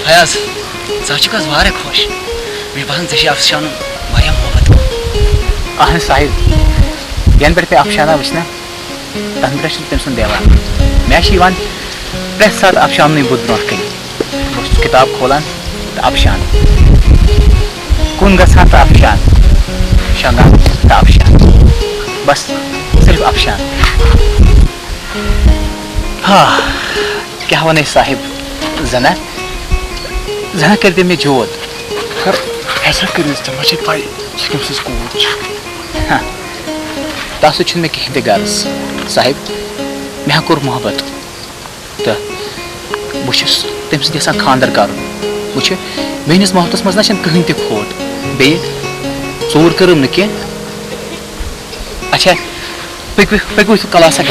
फयाज ज़ाचुकास वारे खुश मे बहन ज़े अफशान वाया मोहब्बत अहन साहिब यन पे अफशाना वचना तन पे तम सुन देवान मे प्रेस सात अफशान बुद ब्रो कन बस किताब खोलान तो अफशान कुन गसान तो अफशान शंगान तो अफशान बस सिर्फ अफशान। हाँ क्या वन साहिब जना जना कर दे में जोत कर ऐसा करिए मुझे पाई हाँ तस मे कहें ते गर्ज साहिब मे कोर मोहब्बत तो बहुत तम सा खानदर कर वो मेस मोहब्बत मज कहीं ते खोट बे चोर करम न कह अच्छा पकव क्लासा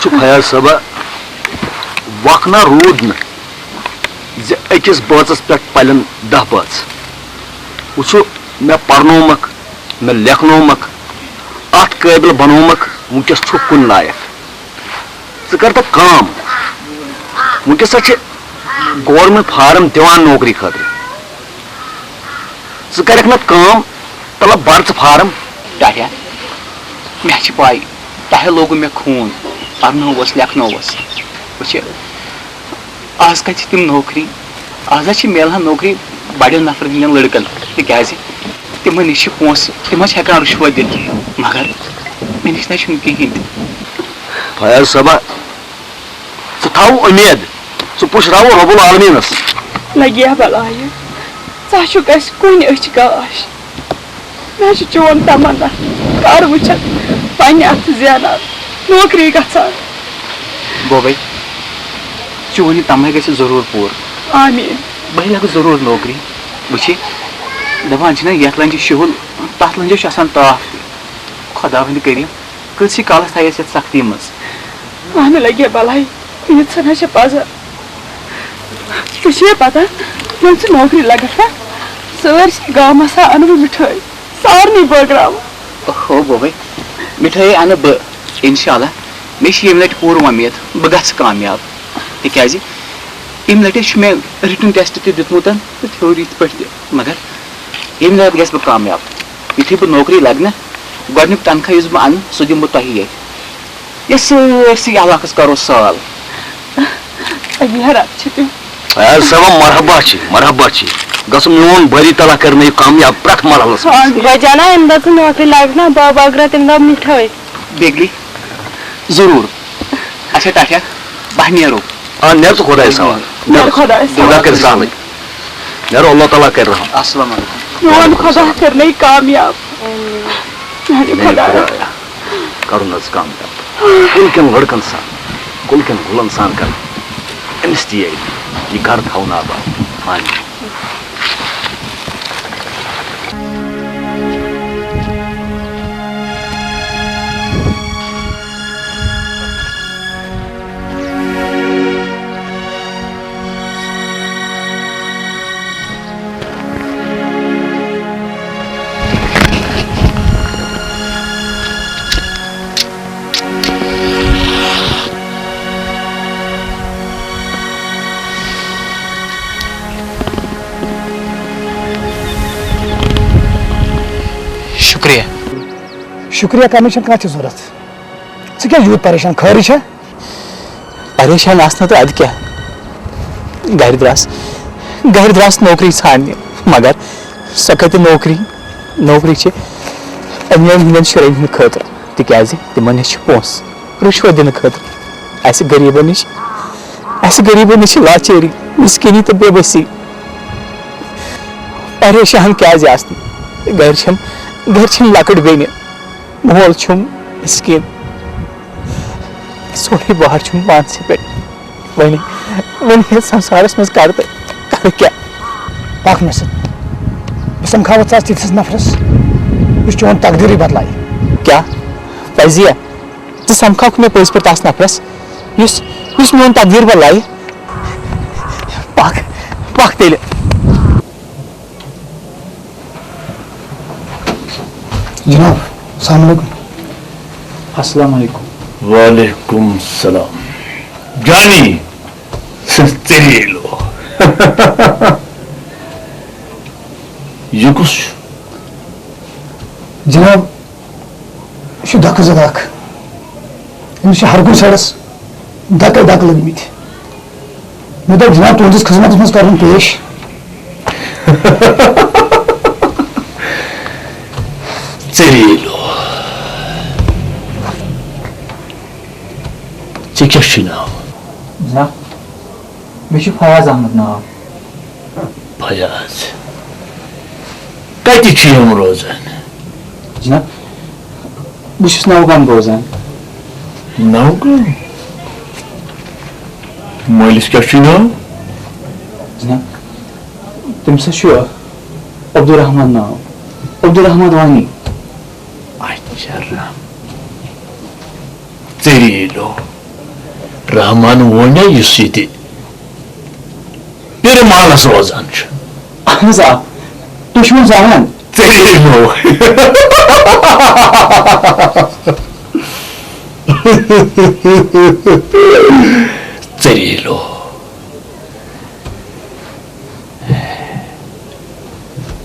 फयाज साहब वखना रूद न अकिस बचस पे पलन 10 बच वो मे पनोमक मे लेखनोमक अत काबिल बनोमक वनकस कुन लायक कर तो काम वनकस गवर्नमेंट फार्म दिवान नौकरी खतर कर काम तलब भर फार्म टाहिया मे पाई टाहे लोग मे खून पनोस लेखनोस वो आज कत तम नौकरी आज मिलान नौकरी बड़े नफर हंदन लड़कन तिज तिम नश पोस तम हेकान रुश्वत दित मगर मे नश ना कहें फयाज साहब थाव उम्मीद पुशराव रब्बुल आलमीनस लगिया बलाय ज़ुक कुन अच गाश मे चोन तमन्ना कर वुचन पन्ने अथ ज़ानान नौकरी गसान बोबई चोन तमें ग जरूर पूर आमीन बह लग जरूर नौकरी वो दपान ये लंज शुल तथ लंज ताफ खुदा वंद करीम कस कालस थस सख्ती मज मे लगे बलाई यीना पजा तुझे पता ये नौकरी लगत ना सरसी गामस अन बह मिठाई सारे बग्रा हो बोबई मिठाई अन बह इंशाल्लाह मे लट पूर उम्मीद बह ग कामयाब तिज अम लट मे रिटन टेस्ट तुतमुत थ्योर ये पे मगर ये लट गस बह कामयाब युथी बह नौकरी लग गुक तनख्वाह बह अन सह दिम बह तुह ये सरसी इलाकस करो साल मरहबा मरहबा गस मोन बरी तला कर कामयाब प्रथ मरहलस बजाना अम दो नौकरी लग ना बग्रा तम दो मिठाई बेगली जरूर अच्छा टाठिया बह नेरो ने खुदा सवाल खुदा कर साल नेरो अल्लाह ताला कर रहा अस्सलाम वालेकुम खुदा करने कामयाब करुन कामयाब कुल लड़कन सान कुल गुलन सान कर अमिस दिए ये घर थावन आबाद मान शुक्रिया करने कह जरूरत क्या यूत परेशान खरी परेशान आसना तो अद क्या घर द्रास नौकरी ान मगर सो कत नौकरी अमीर हंदन शुरन हंद खतर तिज तिम नश पोस रुश्वत दिन खतर गरीबों नश लाचारी मिस्किनी तो बेबसी परेशान क्या घर लकट बेन मोल मिस्किन सोरे बाहर पानस पे वन संसारस मज कर क्या पाक मे बह समखावत तिथस नफरस चोन तकदीरी बदलाय क्या पजिया समखा मे पज पे तस नफरस मोन तकदीर बदलाय पाक तेल जनाब अस्सलाम वालेकुम। अस्सलाम वालेकुम। वालेकुम सलाम जानी तेरे लो ये कुछ जनाब यह धक् जदाक अमिस हर कुछ सड़स धक् लगमित मे दोप जनाब तुंदिस खिदमत मज कर पेश तेरे लो क्या नाव जनाब मे फयाज अहमद नाव फयाज कत रोजान जनाब बस नौगाम रोजान नौगाम मलिस क्या नाव जनाब तमस अब्दुलरहमान नाव अब्दुलरहमान वानी अच्छा तेरे लो रहमान वोने युस ये मेरे मालस रोजान अहन तुम जान तेरे लो तेरे लो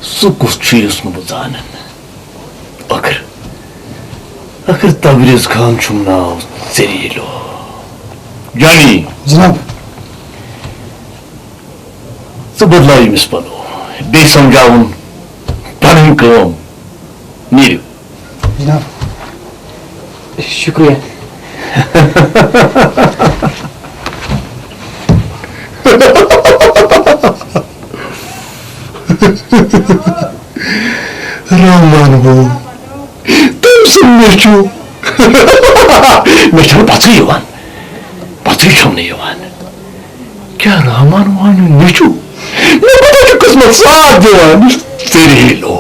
सह कुछ चीज जान अगर तबरेज खान छुम नाव तेरे लो जानी जनाब तो बदलाव अमिस पनो बे समझावन पन नीर जनाब शुक्रिया रहमान वो तुम सब मेचू मेचू पथरी छमने क्या रहमान वान मेचू मैं पता कि किस्मत साथ दिवान तेरे लो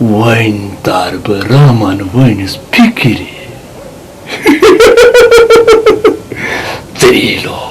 वाइन तार पर रहमान वाइन इस फिक्री तेरे लो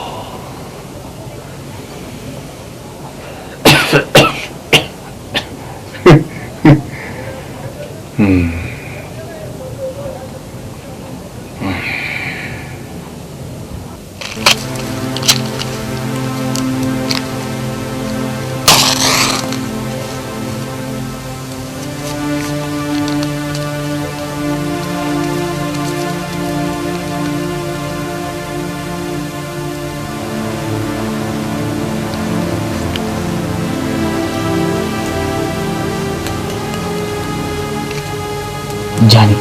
जानी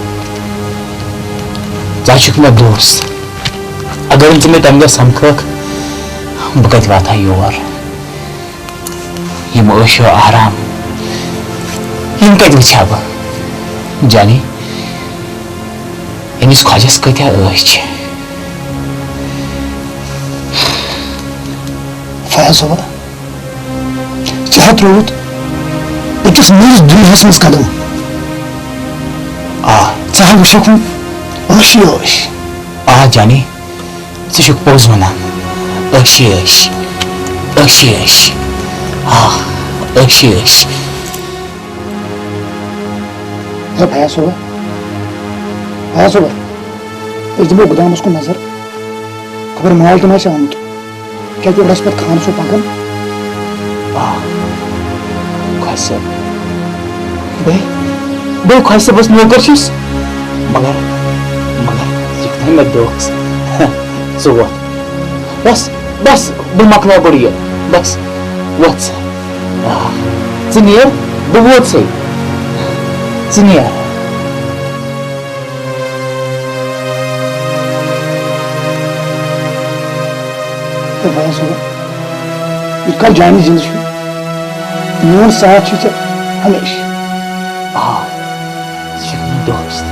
चाचुक मे दोस्त अगर मे तम दह समख बह कत वाता योर यम ऐशो आराम यम कत वुछा बह जानी अमिस ख्वाजस कत्या ऐश फयाज सोबा क्या त्रोत अकिस नयस दुनियास मज कदम चाह वुक ऐशी ऐश आ जानी ज़ पोज वनान ऐशी ऐश ऐशी ऐश ऐशी ऐश फयाज सोबा दिमो गुदामस को नजर खबर माल तो आमुत क्या पे खान सो पकन ख्वाज साहब बह ख्वाज साहबस नौकर मगर मे दोस्त वो बस बस बह मकला गुड़ बस वो नीर बह वोत से नीर फयाज सोबा कल जानी जिंद मोन साथ हमेशा दोस्त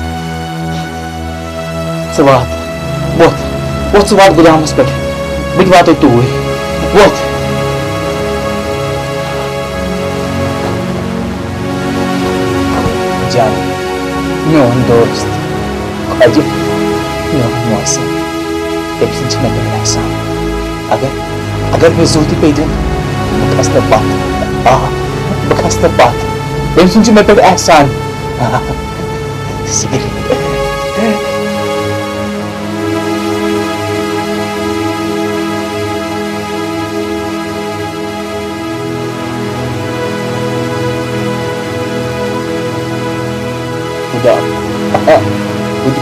वात गुदामस पे बह वात तूर वोत जान मोन दोस्त ख्वाज मोन मौसम तम सन मे पे एहसान अगर मे जोत पे दिन बह खस पत बह खस पत तम सन मे पे एहसान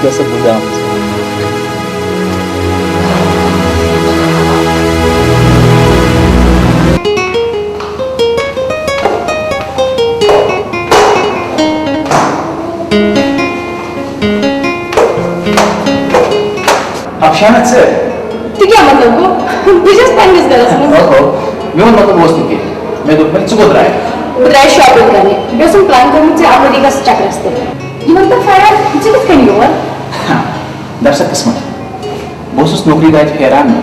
जैसे बुदाम आप शानत से तो क्या मतलब वो बिजनेस प्लान किस तरह से मैं मतलब वो उसने मैं तो मैं चुप रहा है उधर शॉपिंग करने बिजनेस प्लान करने से आप लोग का चक्कर रस्ते ये मतलब फायर जिस कहीं हुआ दर्शक किस्मत बहुत उस नौकरी का हैरान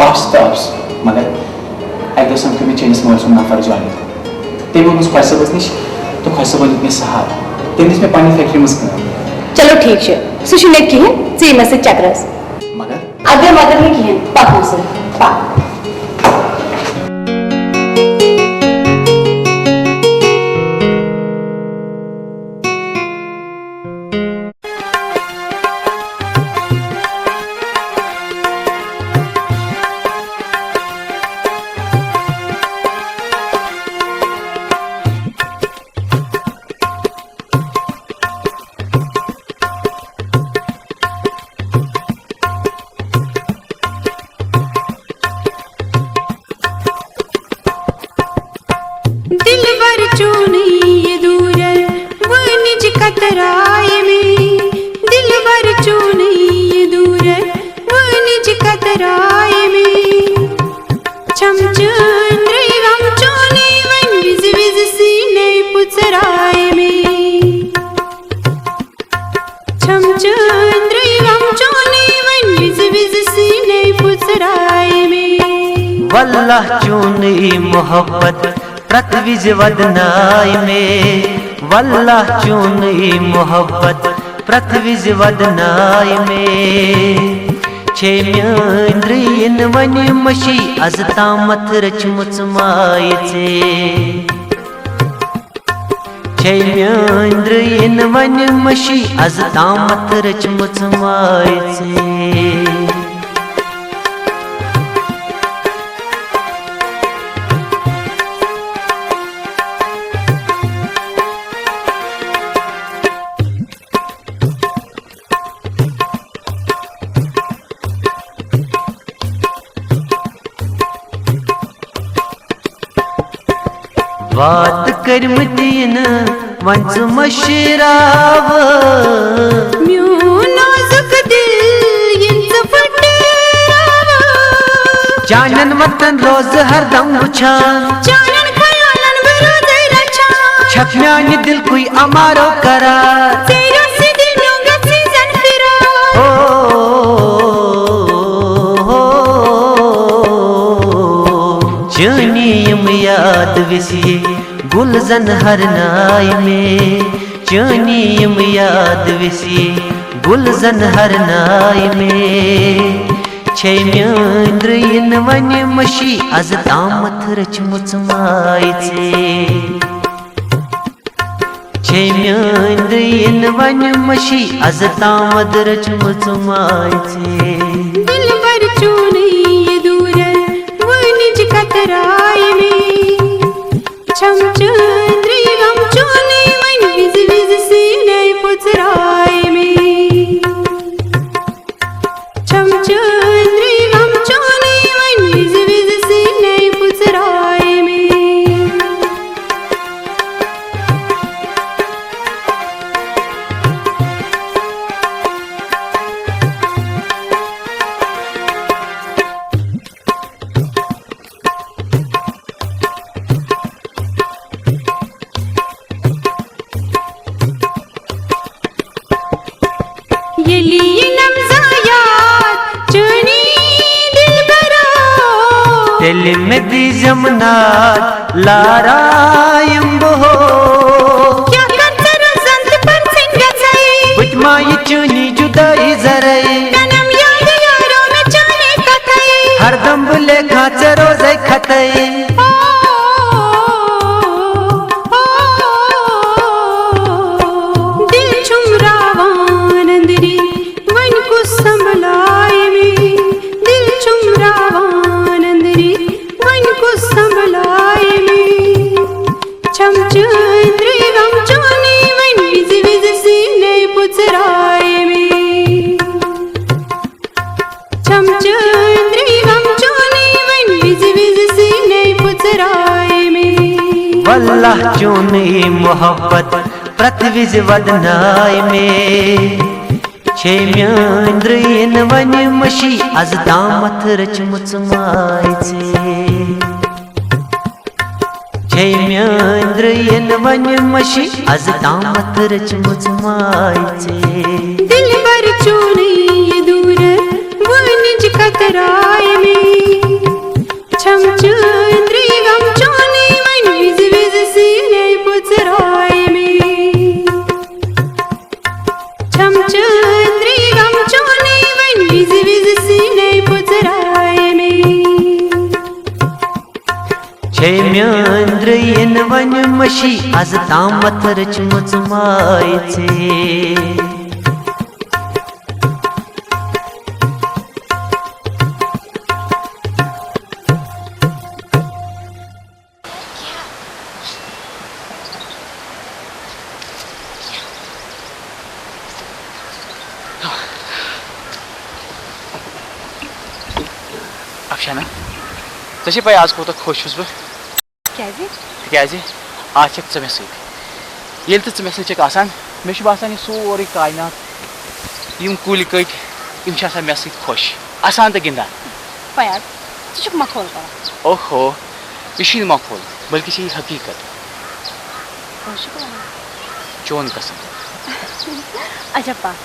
ऑप्स मगर एक दो समय में चेंज में सुनना फर्ज वाली ते वो उस पैसे बस नहीं तो पैसे बन इतने सहारा तेनिस में पानी फैक्ट्री में चलो ठीक है सुशील की है सी में से चक्कर मगर अगर मदर में की है पाक से पाक वल्लाह चूनी मोहब्बत प्रतविज वदनाय में वल्लाह चूनी मोहब्बत प्रतविज वदनाय में छे म्यांद्रीन वन मशी अज तामत रचमुच माय छे म्यांद्रीन वन मशी अज तामत रचमुच माय बात कर मदीन वंस मशराव म्यू नाजुक दिल यंस फटराव जानन वतन रोज हर दम उछान जानन खयालन बरोज रछा छपन्यान दिल कोई अमारो करार तेरा से दिल न्योंगा सीजन फिरा जानियम याद विसिए गुलजन हर नाय में जानियम याद विसिए गुलजन हर नाय में छे म्यांद्रीन वन मशी अज तामत रचमुच माय छे म्यांद्रीन वन मशी अज तामत रचमुच माय दिल बर चूनी ये दूर वनिज कतराय में छम चंद्री गम चोनी मन विज विज सीने पुचराय में छम चंद्री गम चोनी मन विज विज सीने पुचराय में दिल में दी जमनात लारायम बहो क्या करते रज़ंत पर सिंगा सही बुझमा ये चुनी जुदाई जरे ननम याद यारों में जाने कथई हर दम बुले खाचे रोज़े खतई दिल चुमरावान अंदरी वन को संभलाए में दिल चुमरावान संभलाए में छम चंद्री गम चोनी मन विज विज सीने पुचराए में अल्लाह चुन मोहब्बत प्रथविज वदनाय में छे म्यांद्रयन वन मशी आज दामथ रचमुच मायचे छे म्यांद्रयन वन मशी आज दामथ रचमुच मायचे दिल भर चोरी ये दूर वनिज कतराय में छम चंद्री गम चोनी मन विज विज सीने पुचराय में छम चंद्री गम चोनी मन विज विज सीने पुचराय में छे म्यांद्रयन वन मशी आज दामथ रचमुच मायचे अफशाना चे पे आज कोत खुश बह आज चे मे ये मे सैन मे बसान यह सोरे कायनात यम कुल कट यम मे खुश असान तो गिंदान ओहो यह मखौल बल्कि यह हकीकत चोन कसम अजब बात